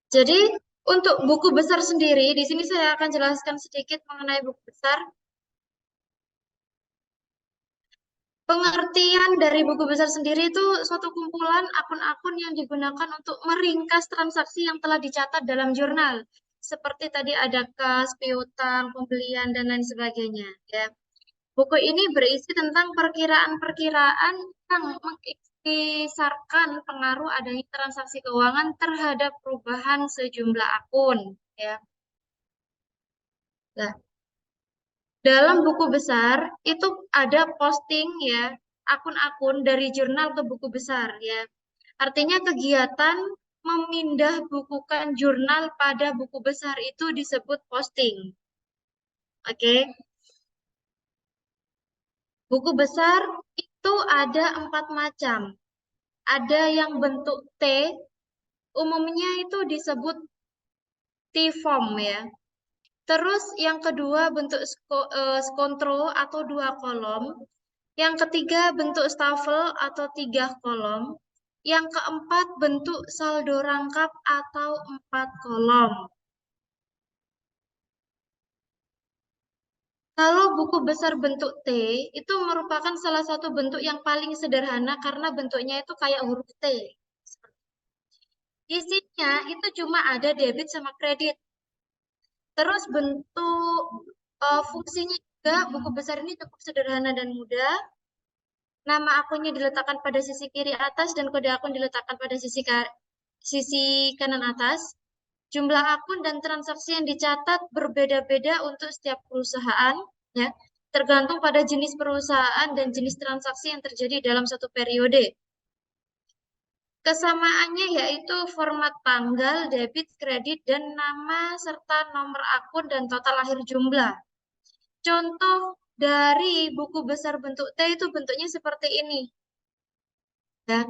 Jadi untuk buku besar sendiri, di sini saya akan jelaskan sedikit mengenai buku besar. Pengertian dari buku besar sendiri itu suatu kumpulan akun-akun yang digunakan untuk meringkas transaksi yang telah dicatat dalam jurnal. Seperti tadi ada kas, piutang, pembelian, dan lain sebagainya. Ya. Buku ini berisi tentang perkiraan-perkiraan yang mengikhtisarkan pengaruh adanya transaksi keuangan terhadap perubahan sejumlah akun. Ya. Nah, dalam buku besar itu ada posting ya, akun-akun dari jurnal ke buku besar ya. Artinya kegiatan memindah bukukan jurnal pada buku besar itu disebut posting. Oke. Buku besar itu ada 4 macam. Ada yang bentuk T, umumnya itu disebut T-form ya. Terus yang kedua bentuk skontro atau 2 kolom. Yang ketiga bentuk stafel atau 3 kolom. Yang keempat bentuk saldo rangkap atau 4 kolom. Kalau buku besar bentuk T, itu merupakan salah satu bentuk yang paling sederhana karena bentuknya itu kayak huruf T. Isinya itu cuma ada debit sama kredit. Terus bentuk fungsinya juga buku besar ini cukup sederhana dan mudah. Nama akunnya diletakkan pada sisi kiri atas dan kode akun diletakkan pada sisi kanan atas. Jumlah akun dan transaksi yang dicatat berbeda-beda untuk setiap perusahaan, ya, tergantung pada jenis perusahaan dan jenis transaksi yang terjadi dalam satu periode. Kesamaannya yaitu format tanggal, debit, kredit, dan nama serta nomor akun dan total akhir jumlah. Contoh dari buku besar bentuk T itu bentuknya seperti ini. Ya.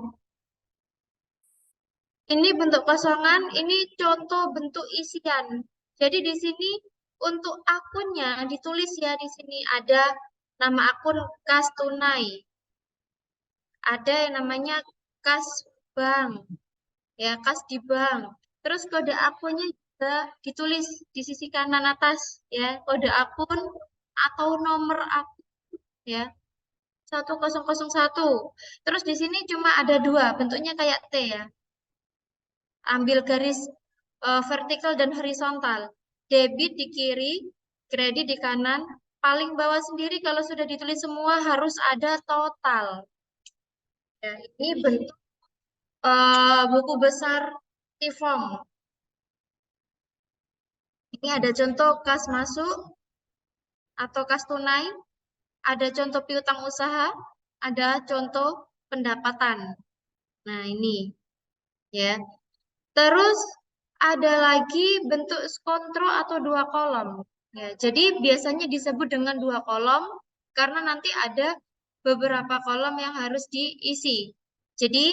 Ini bentuk kosongan, ini contoh bentuk isian. Jadi di sini untuk akunnya ditulis ya di sini ada nama akun kas tunai. Ada yang namanya kas bank, ya kas di bank. Terus kode akunnya juga ditulis di sisi kanan atas ya, kode akun atau nomor akun ya. 1001. Terus di sini cuma ada 2, bentuknya kayak T ya. Ambil garis vertikal dan horizontal. Debit di kiri, kredit di kanan. Paling bawah sendiri kalau sudah ditulis semua harus ada total. Ya, ini bentuk buku besar T-form. Ini ada contoh kas masuk atau kas tunai, ada contoh piutang usaha, ada contoh pendapatan. Nah, ini ya. Terus ada lagi bentuk skontro atau 2 kolom. Ya, jadi biasanya disebut dengan 2 kolom karena nanti ada beberapa kolom yang harus diisi. Jadi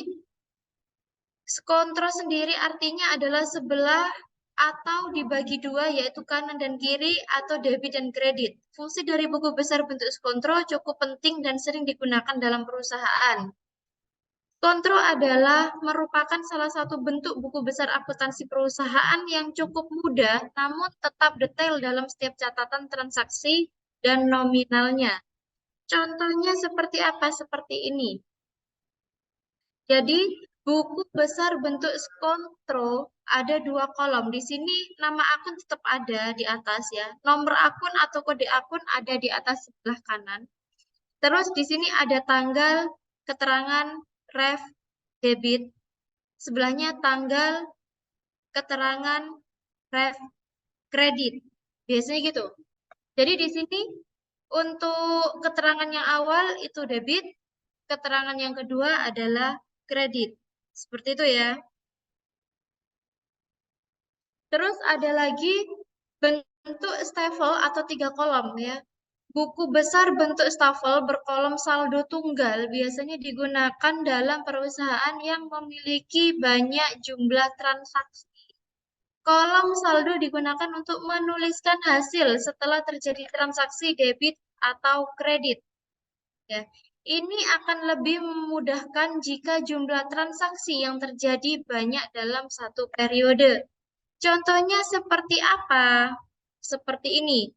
skontro sendiri artinya adalah sebelah atau dibagi 2 yaitu kanan dan kiri atau debit dan kredit. Fungsi dari buku besar bentuk skontro cukup penting dan sering digunakan dalam perusahaan. Kontrol adalah merupakan salah satu bentuk buku besar akuntansi perusahaan yang cukup mudah namun tetap detail dalam setiap catatan transaksi dan nominalnya. Contohnya seperti apa? Seperti ini. Jadi, buku besar bentuk skontro ada 2 kolom. Di sini nama akun tetap ada di atas ya. Nomor akun atau kode akun ada di atas sebelah kanan. Terus di sini ada tanggal, keterangan, ref, debit. Sebelahnya tanggal, keterangan, ref, kredit. Biasanya gitu. Jadi di sini untuk keterangan yang awal itu debit, keterangan yang kedua adalah kredit. Seperti itu ya. Terus ada lagi bentuk stafel atau 3 kolom ya. Buku besar bentuk stafel berkolom saldo tunggal biasanya digunakan dalam perusahaan yang memiliki banyak jumlah transaksi. Kolom saldo digunakan untuk menuliskan hasil setelah terjadi transaksi debit atau kredit. Ya. Ini akan lebih memudahkan jika jumlah transaksi yang terjadi banyak dalam satu periode. Contohnya seperti apa? Seperti ini.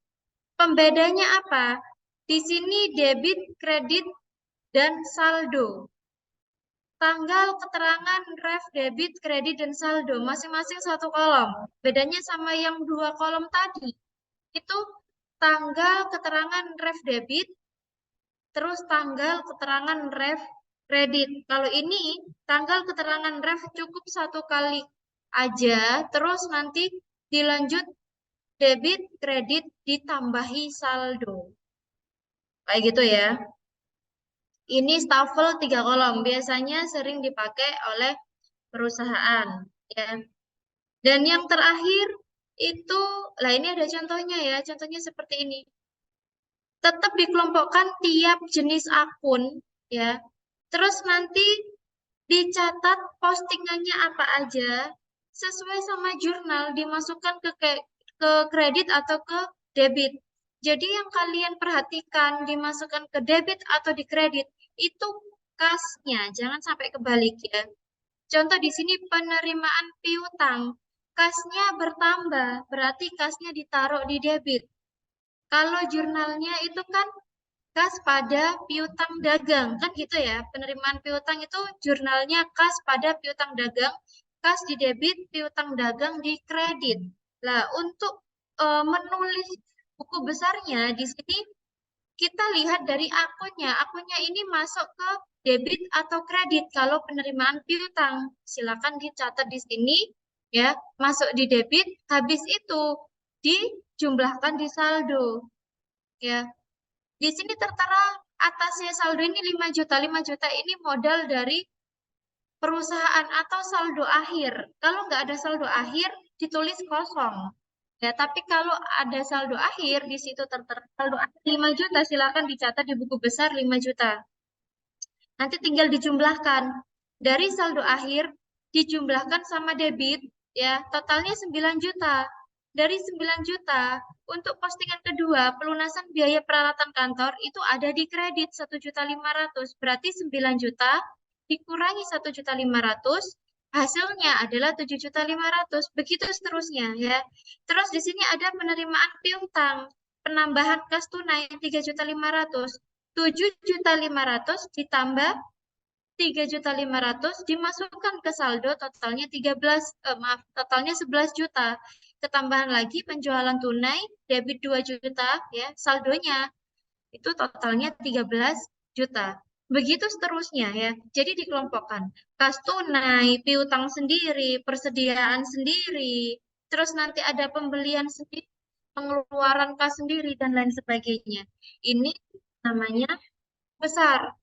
Pembedanya apa? Di sini debit, kredit, dan saldo. Tanggal keterangan ref debit, kredit, dan saldo masing-masing satu kolom. Bedanya sama yang dua kolom tadi. Itu tanggal keterangan ref debit, terus tanggal keterangan ref kredit. Kalau ini tanggal keterangan ref cukup satu kali aja, terus nanti dilanjut debit, kredit, ditambahi saldo. Kayak gitu ya. Ini stafel 3 kolom, biasanya sering dipakai oleh perusahaan. Ya. Dan yang terakhir itu, lah ini ada contohnya ya, contohnya seperti ini. Tetap dikelompokkan tiap jenis akun, ya. Terus nanti dicatat postingannya apa aja, sesuai sama jurnal, dimasukkan ke kredit atau ke debit. Jadi yang kalian perhatikan dimasukkan ke debit atau di kredit, itu kasnya, jangan sampai kebalik ya. Contoh di sini penerimaan piutang, kasnya bertambah, berarti kasnya ditaruh di debit. Kalau jurnalnya itu kan kas pada piutang dagang, kan gitu ya. Penerimaan piutang itu jurnalnya kas pada piutang dagang, kas di debit, piutang dagang di kredit. Nah, untuk menulis buku besarnya di sini kita lihat dari akunnya. Akunnya ini masuk ke debit atau kredit kalau penerimaan piutang. Silakan dicatat di sini ya, masuk di debit, habis itu dijumlahkan di saldo. Ya. Di sini tertera atasnya saldo ini 5 juta. 5 juta ini modal dari perusahaan atau saldo akhir. Kalau nggak ada saldo akhir, ditulis kosong. Ya, tapi kalau ada saldo akhir, di situ tertera saldo akhir 5 juta, silakan dicatat di buku besar 5 juta. Nanti tinggal dijumlahkan. Dari saldo akhir, dijumlahkan sama debit, ya, totalnya 9 juta. Dari 9 juta, untuk postingan kedua, pelunasan biaya peralatan kantor itu ada di kredit 1.500.000. Berarti 9 juta dikurangi 1.500.000, hasilnya adalah 7.500.000. Begitu seterusnya ya. Terus di sini ada penerimaan piutang, penambahan kas tunai 3.500.000. 7.500.000 ditambah 3.500.000 dimasukkan ke saldo, totalnya 11 juta. Ketambahan lagi penjualan tunai debit 2 juta ya, saldonya itu totalnya 13 juta. Begitu seterusnya ya. Jadi dikelompokkan kas tunai, piutang sendiri, persediaan sendiri, terus nanti ada pembelian sendiri, pengeluaran kas sendiri dan lain sebagainya. Ini namanya besar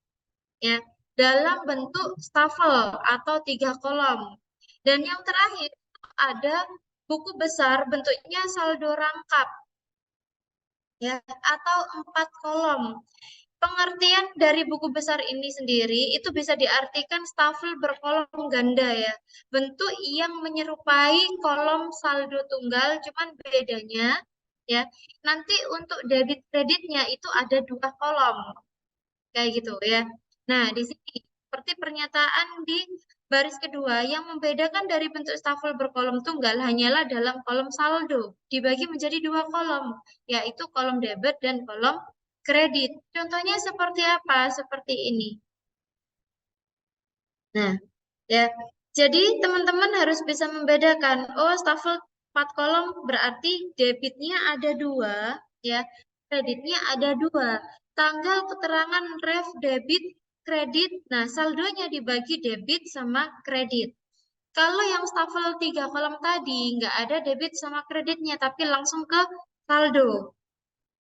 ya, dalam bentuk stafel atau 3 kolom. Dan yang terakhir ada buku besar bentuknya saldo rangkap ya, atau 4 kolom. Pengertian dari buku besar ini sendiri itu bisa diartikan stafel berkolom ganda ya. Bentuk yang menyerupai kolom saldo tunggal, cuman bedanya ya, nanti untuk debit kreditnya itu ada 2 kolom. Kayak gitu ya. Nah, di sini seperti pernyataan di baris kedua yang membedakan dari bentuk stafel berkolom tunggal hanyalah dalam kolom saldo dibagi menjadi 2 kolom, yaitu kolom debit dan kolom kredit. Contohnya seperti apa? Seperti ini. Nah, ya. Jadi teman-teman harus bisa membedakan. Oh, stafel 4 kolom berarti debitnya ada 2, ya. Kreditnya ada 2. Tanggal keterangan ref debit, kredit. Nah, saldonya dibagi debit sama kredit. Kalau yang stafel 3 kolom tadi nggak ada debit sama kreditnya, tapi langsung ke saldo.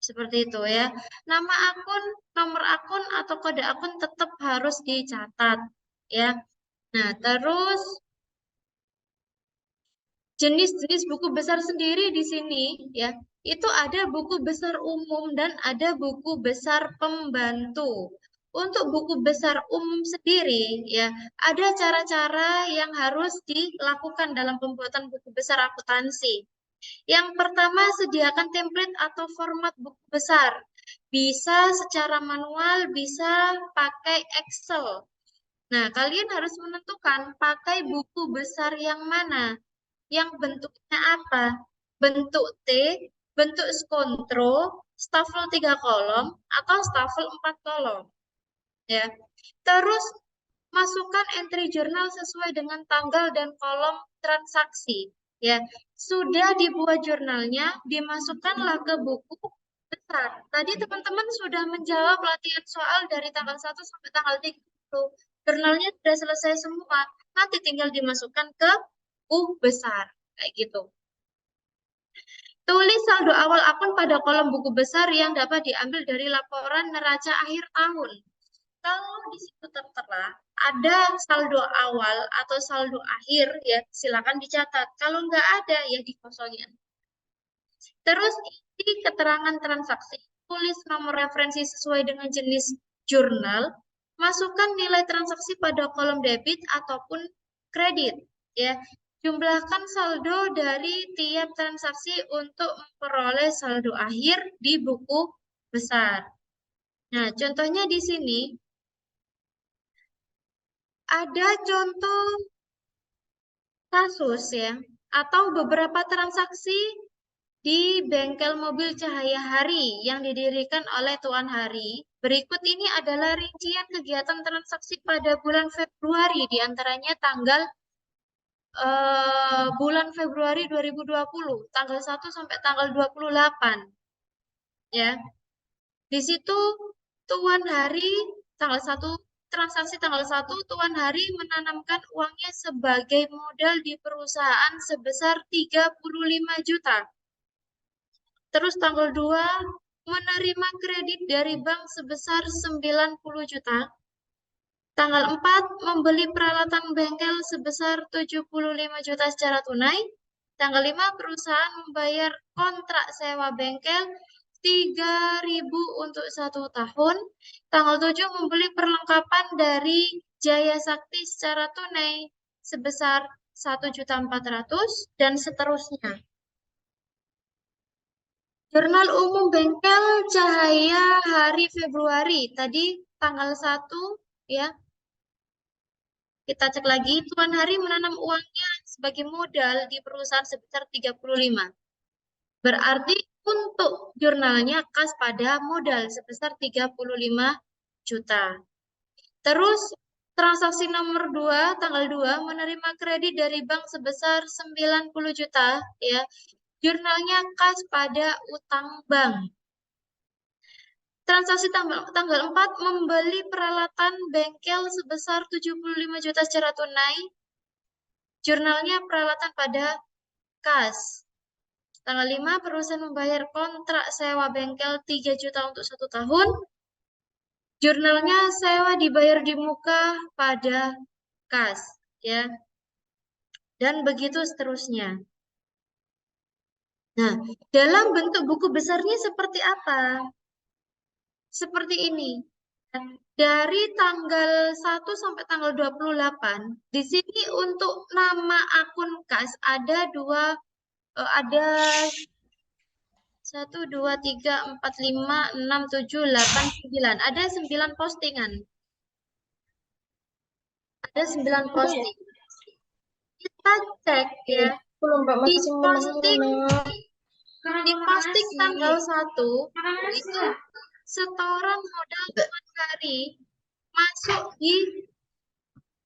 Seperti itu ya. Nama akun, nomor akun atau kode akun tetap harus dicatat ya. Nah, terus jenis-jenis buku besar sendiri di sini ya, itu ada buku besar umum dan ada buku besar pembantu. Untuk buku besar umum sendiri ya, ada cara-cara yang harus dilakukan dalam pembuatan buku besar akuntansi. Yang pertama, sediakan template atau format buku besar. Bisa secara manual, bisa pakai Excel. Nah, kalian harus menentukan pakai buku besar yang mana. yang bentuknya apa? Bentuk T, bentuk skontro, stafel 3 kolom, atau stafel 4 kolom. Ya. Terus masukkan entry jurnal sesuai dengan tanggal dan kolom transaksi. Ya, sudah dibuat jurnalnya, dimasukkanlah ke buku besar. Tadi teman-teman sudah menjawab latihan soal dari tanggal 1 sampai tanggal 30. Jurnalnya sudah selesai semua. Nanti tinggal dimasukkan ke buku besar. Kayak gitu. Tulis saldo awal akun pada kolom buku besar yang dapat diambil dari laporan neraca akhir tahun. Kalau di situ tertera ada saldo awal atau saldo akhir, ya silakan dicatat. Kalau nggak ada, ya dikosongin. Terus isi keterangan transaksi, tulis nomor referensi sesuai dengan jenis jurnal, masukkan nilai transaksi pada kolom debit ataupun kredit. Ya, jumlahkan saldo dari tiap transaksi untuk memperoleh saldo akhir di buku besar. Nah, contohnya di sini ada contoh kasus ya, atau beberapa transaksi di bengkel mobil Cahaya Hari yang didirikan oleh Tuan Hari. Berikut ini adalah rincian kegiatan transaksi pada bulan Februari, diantaranya tanggal bulan Februari 2020, tanggal 1 sampai tanggal 28. Ya. Di situ Tuan Hari tanggal 1 transaksi tanggal 1 Tuan Hari menanamkan uangnya sebagai modal di perusahaan sebesar 35 juta. Terus tanggal 2 menerima kredit dari bank sebesar 90 juta. Tanggal 4 membeli peralatan bengkel sebesar 75 juta secara tunai. Tanggal 5 perusahaan membayar kontrak sewa bengkel 3.000 untuk 1 tahun. Tanggal 7 membeli perlengkapan dari Jaya Sakti secara tunai sebesar 1.400.000 dan seterusnya. Jurnal umum bengkel Cahaya Hari Februari. Tadi tanggal 1 ya. Kita cek lagi, Tuan Hari menanam uangnya sebagai modal di perusahaan sebesar 35. Berarti untuk jurnalnya kas pada modal sebesar 35 juta. Terus transaksi nomor 2, tanggal 2, menerima kredit dari bank sebesar 90 juta. Ya. Jurnalnya kas pada utang bank. Transaksi tanggal 4 membeli peralatan bengkel sebesar 75 juta secara tunai. Jurnalnya peralatan pada kas. Tanggal 5 perusahaan membayar kontrak sewa bengkel 3 juta untuk 1 tahun. Jurnalnya sewa dibayar di muka pada kas, ya. Dan begitu seterusnya. Nah, dalam bentuk buku besarnya seperti apa? Seperti ini. Dari tanggal 1 sampai tanggal 28, di sini untuk nama akun kas ada 1, 2, 3, 4, 5, 6, 7, 8, 9. Ada 9 postingan. Ada 9 posting. Kita cek ya. Di posting tanggal 1 itu setoran modal Tuan Hari masuk di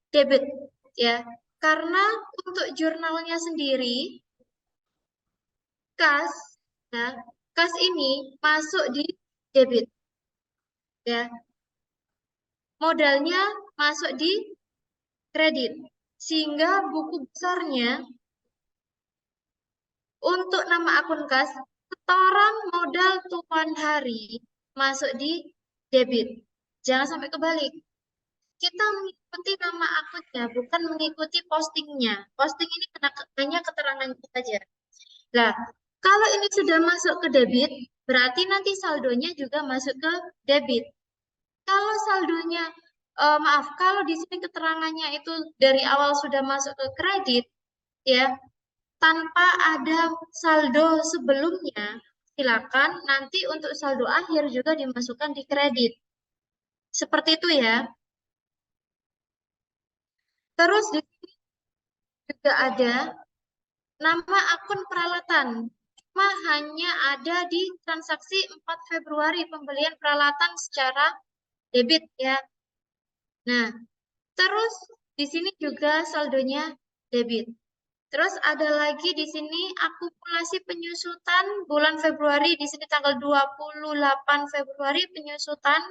debit ya. Karena untuk jurnalnya sendiri kas ya, kas ini masuk di debit ya. Modalnya masuk di kredit. Sehingga buku besarnya untuk nama akun kas setoran modal Tuan Hari masuk di debit. Jangan sampai kebalik. Kita mengikuti nama akunnya, bukan mengikuti postingnya. Posting ini hanya keterangannya saja. Nah, kalau ini sudah masuk ke debit, berarti nanti saldonya juga masuk ke debit. Kalau saldonya, kalau di sini keterangannya itu dari awal sudah masuk ke kredit, ya, tanpa ada saldo sebelumnya, silakan nanti untuk saldo akhir juga dimasukkan di kredit. Seperti itu ya. Terus di sini juga ada nama akun peralatan. Cuma hanya ada di transaksi 4 Februari pembelian peralatan secara debit ya. Nah, terus di sini juga saldonya debit. Terus ada lagi di sini akumulasi penyusutan bulan Februari, di sini tanggal 28 Februari penyusutan.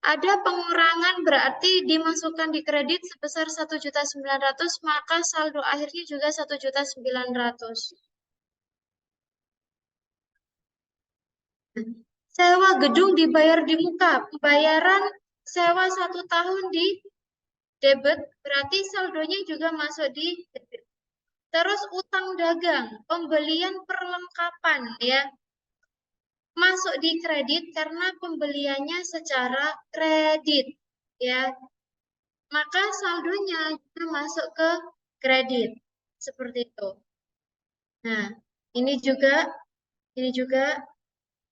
Ada pengurangan berarti dimasukkan di kredit sebesar 1.900.000, maka saldo akhirnya juga 1.900.000. Sewa gedung dibayar di muka, pembayaran sewa 1 tahun di debit, berarti saldonya juga masuk di debit. Terus utang dagang, pembelian perlengkapan ya, masuk di kredit karena pembeliannya secara kredit ya. Maka saldonya juga masuk ke kredit. Seperti itu. Nah, ini juga.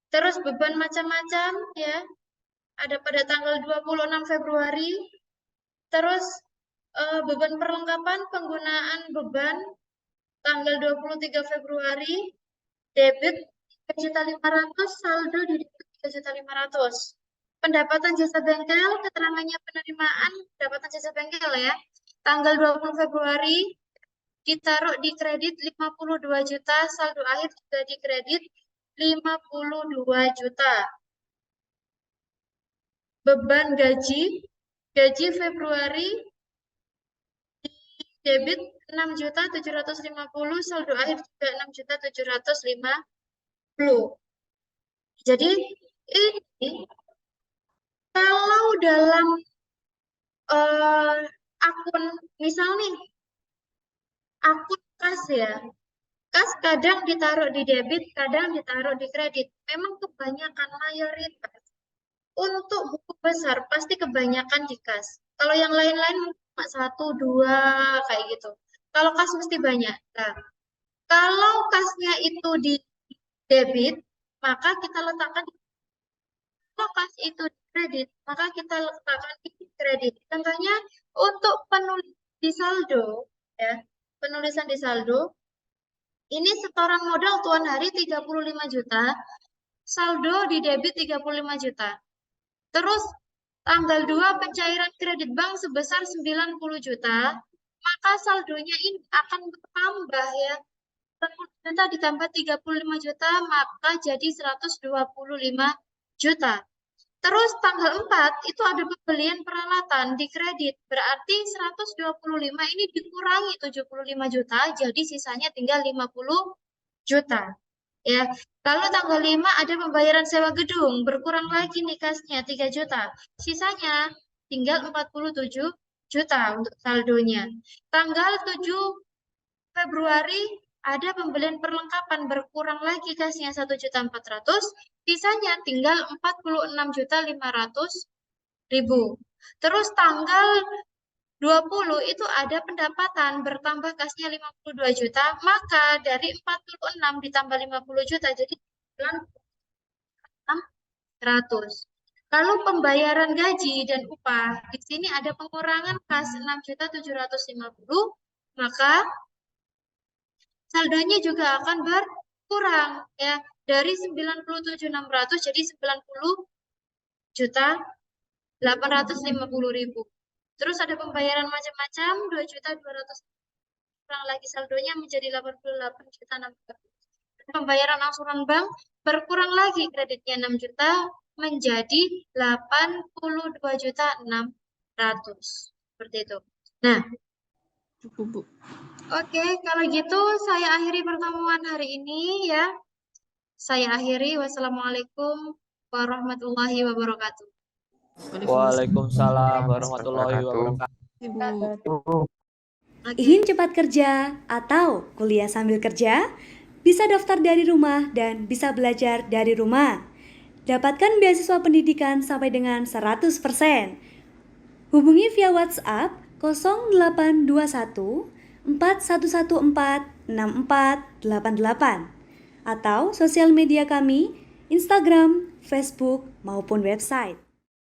Terus beban macam-macam ya. Ada pada tanggal 26 Februari. Terus beban perlengkapan penggunaan beban tanggal 23 Februari. Debit 3.500.000, saldo di debit 3.500.000. Pendapatan jasa bengkel, keterangannya penerimaan pendapatan jasa bengkel ya. Tanggal 20 Februari ditaruh di kredit 52 juta, saldo akhir juga di kredit 52 juta. Beban gaji Februari di debit 6.750, saldo akhir juga 6.750. Jadi ini kalau dalam akun, misal nih, akun kas ya, kas kadang ditaruh di debit, kadang ditaruh di kredit. Memang kebanyakan mayoritas untuk buku besar pasti kebanyakan di kas. Kalau yang lain-lain cuma 1, 2 kayak gitu. Kalau kas mesti banyak. Nah, kalau kasnya itu di debit, maka kita letakkan di, kalau kas itu di kredit, maka kita letakkan di kredit. Contohnya untuk penulis di saldo, ya, penulisan di saldo, ini setoran modal tuan hari 35 juta, saldo di debit 35 juta. Terus tanggal 2 pencairan kredit bank sebesar 90 juta, maka saldonya ini akan bertambah ya. 90 juta ditambah 35 juta, maka jadi 125 juta. Terus tanggal 4 itu ada pembelian peralatan di kredit. Berarti 125 ini dikurangi 75 juta, jadi sisanya tinggal 50 juta. Ya, kalau tanggal 5 ada pembayaran sewa gedung, berkurang lagi nih kasnya 3 juta. Sisanya tinggal 47 juta untuk saldonya. Tanggal 7 Februari ada pembelian perlengkapan, berkurang lagi kasnya 1.400.000, sisanya tinggal 46.500.000. Terus tanggal 20 itu ada pendapatan, bertambah kasnya 52 juta, maka dari 46 ditambah 50 juta, jadi 600. Lalu pembayaran gaji dan upah, di sini ada pengurangan kas 6.750, maka saldonya juga akan berkurang ya, dari 97.600 jadi 90.850.000. Terus ada pembayaran macam-macam 2.200, kurang lagi saldonya menjadi 88.600. Pembayaran angsuran bank berkurang lagi kreditnya 6 juta menjadi 82.600. Seperti itu. Nah, Cukup, Bu. Oke, kalau gitu saya akhiri pertemuan hari ini ya. Saya akhiri. Wassalamualaikum warahmatullahi wabarakatuh. Waalaikumsalam warahmatullahi wabarakatuh. Ibu. Ingin cepat kerja atau kuliah sambil kerja? Bisa daftar dari rumah dan bisa belajar dari rumah. Dapatkan beasiswa pendidikan sampai dengan 100%. Hubungi via WhatsApp 0821 4114 6488 atau sosial media kami, Instagram, Facebook, maupun website.